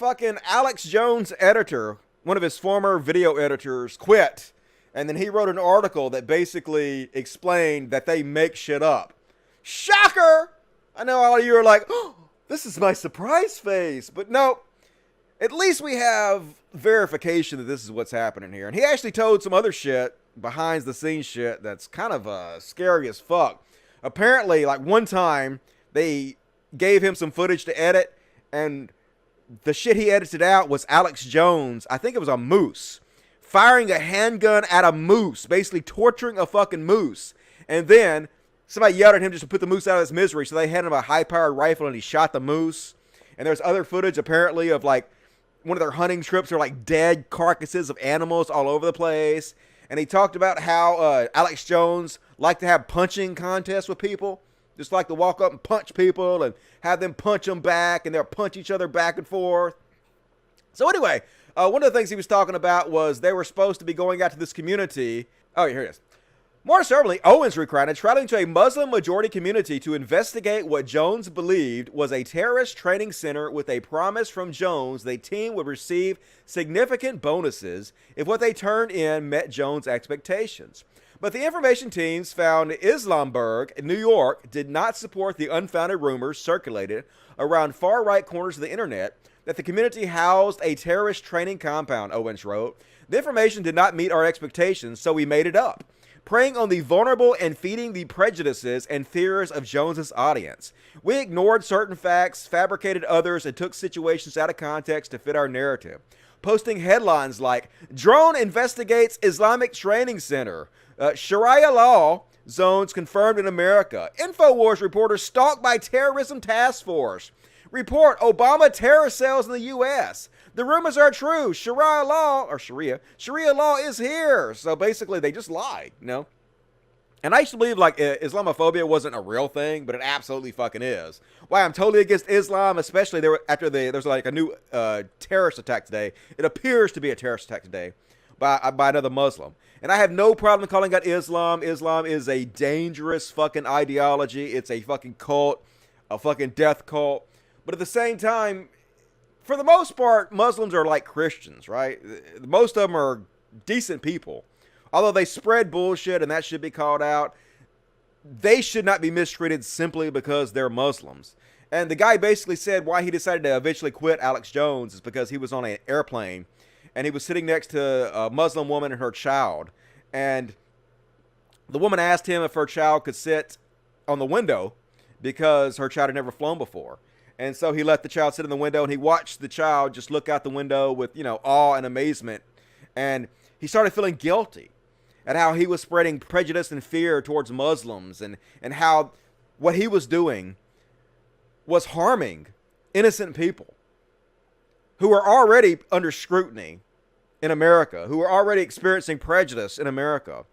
fucking Alex Jones' editor, one of his former video editors, quit. And then he wrote an article that basically explained that they make shit up. Shocker! I know all of you are like, oh, this is my surprise face. But no, at least we have verification that this is what's happening here. And he actually told some other shit, behind the scenes shit, that's kind of scary as fuck. Apparently, like one time, they gave him some footage to edit, and the shit he edited out was Alex Jones, I think it was a moose, firing a handgun at a moose, basically torturing a fucking moose. And then somebody yelled at him just to put the moose out of his misery, so they handed him a high-powered rifle and he shot the moose. And there's other footage apparently of like one of their hunting trips are like dead carcasses of animals all over the place. And he talked about how Alex Jones liked to have punching contests with people. Just like to walk up and punch people and have them punch them back, and they'll punch each other back and forth. So anyway, one of the things he was talking about was they were supposed to be going out to this community. Oh, here it is. More certainly, Owens recounted traveling to a Muslim-majority community to investigate what Jones believed was a terrorist training center with a promise from Jones the team would receive significant bonuses if what they turned in met Jones' expectations. But the information teams found Islamberg, New York, did not support the unfounded rumors circulated around far-right corners of the internet that the community housed a terrorist training compound, Owens wrote. The information did not meet our expectations, so we made it up, preying on the vulnerable and feeding the prejudices and fears of Jones's audience. We ignored certain facts, fabricated others, and took situations out of context to fit our narrative, posting headlines like, Drone Investigates Islamic Training Center, Sharia Law Zones Confirmed in America, Infowars reporter stalked by Terrorism Task Force, report Obama terror cells in the U.S., the rumors are true, Sharia law is here. So basically they just lied, you know? And I used to believe like Islamophobia wasn't a real thing, but it absolutely fucking is. Why I'm totally against Islam, especially there's like a new terrorist attack today. It appears to be a terrorist attack today by another Muslim. And I have no problem calling out Islam. Islam is a dangerous fucking ideology. It's a fucking cult, a fucking death cult. But at the same time, for the most part, Muslims are like Christians, right? Most of them are decent people. Although they spread bullshit and that should be called out, they should not be mistreated simply because they're Muslims. And the guy basically said why he decided to eventually quit Alex Jones is because he was on an airplane and he was sitting next to a Muslim woman and her child. And the woman asked him if her child could sit on the window because her child had never flown before. And so he let the child sit in the window and he watched the child just look out the window with, you know, awe and amazement. And he started feeling guilty at how he was spreading prejudice and fear towards Muslims and how what he was doing was harming innocent people who are already under scrutiny in America, who are already experiencing prejudice in America.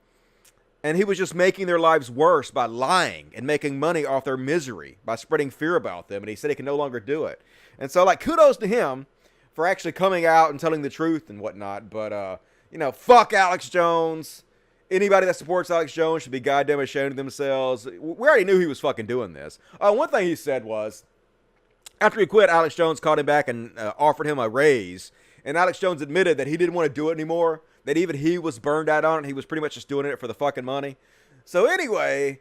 And he was just making their lives worse by lying and making money off their misery by spreading fear about them. And he said he can no longer do it. And so, like, kudos to him for actually coming out and telling the truth and whatnot. But, you know, fuck Alex Jones. Anybody that supports Alex Jones should be goddamn ashamed of themselves. We already knew he was fucking doing this. One thing he said was, after he quit, Alex Jones called him back and offered him a raise. And Alex Jones admitted that he didn't want to do it anymore. That even he was burned out on it. He was pretty much just doing it for the fucking money. So anyway,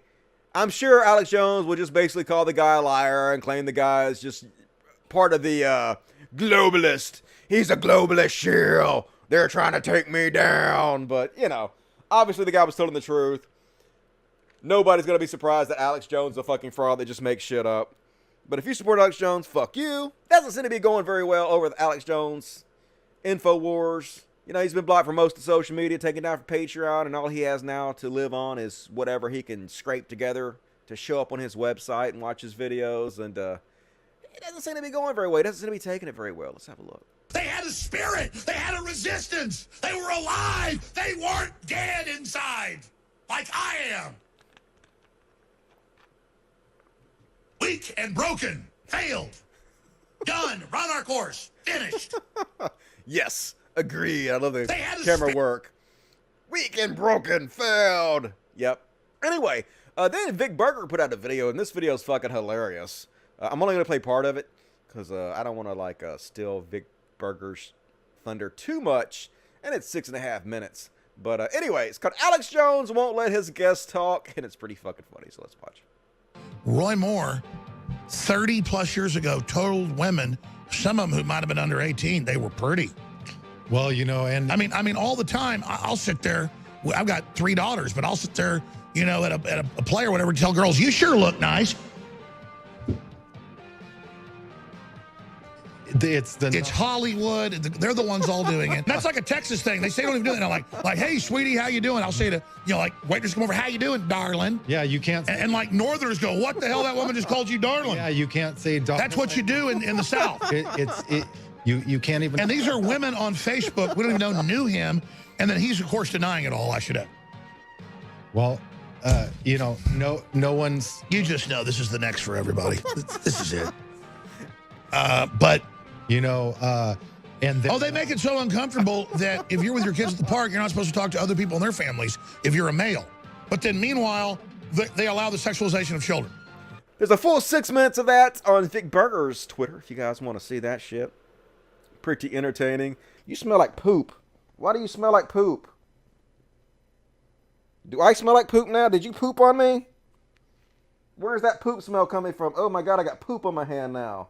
I'm sure Alex Jones will just basically call the guy a liar and claim the guy is just part of the globalist. He's a globalist shill. They're trying to take me down. But, you know, obviously the guy was telling the truth. Nobody's going to be surprised that Alex Jones is a fucking fraud that just makes shit up. But if you support Alex Jones, fuck you. Doesn't seem to be going very well over with Alex Jones. Infowars. You know, he's been blocked from most of social media, taken down from Patreon, and all he has now to live on is whatever he can scrape together to show up on his website and watch his videos. And it doesn't seem to be going very well. He doesn't seem to be taking it very well. Let's have a look. They had a spirit. They had a resistance. They were alive. They weren't dead inside, like I am. Weak and broken. Failed. Done. Run our course. Finished. Yes. Agree. I love the camera work. Weak and broken. Failed. Yep. Anyway, then Vic Berger put out a video, and this video is fucking hilarious. I'm only going to play part of it, because I don't want to, like, steal Vic Burgers thunder too much, and it's 6.5 minutes. But anyway, it's called Alex Jones Won't Let His Guests Talk, and it's pretty fucking funny, so let's watch. Roy Moore, 30 plus years ago, told women, some of them who might have been under 18, they were pretty. Well, you know, and I mean, all the time, I'll sit there. I've got 3 daughters, but I'll sit there, you know, at a play or whatever, and tell girls, you sure look nice. It's Hollywood. They're the ones all doing it. That's like a Texas thing. They say don't even do it. Like, hey, sweetie, how you doing? I'll say to, you know, like, waitress come over, how you doing, darling? yeah, you can't. And like Northerners go, what the hell? That woman just called you darling. Yeah, you can't say darling. That's what you do in the South. You can't even. And these are women on Facebook. We don't even know knew him, and then he's of course denying it all. I should have. Well, you know, no one's. You just know this is the next for everybody. This is it. But. You know, and they make it so uncomfortable that if you're with your kids at the park, you're not supposed to talk to other people and their families if you're a male. But then meanwhile, they allow the sexualization of children. There's a full 6 minutes of that on Vic Berger's Twitter if you guys want to see that shit. Pretty entertaining. You smell like poop. Why do you smell like poop? Do I smell like poop now? Did you poop on me? Where's that poop smell coming from? Oh my God, I got poop on my hand now.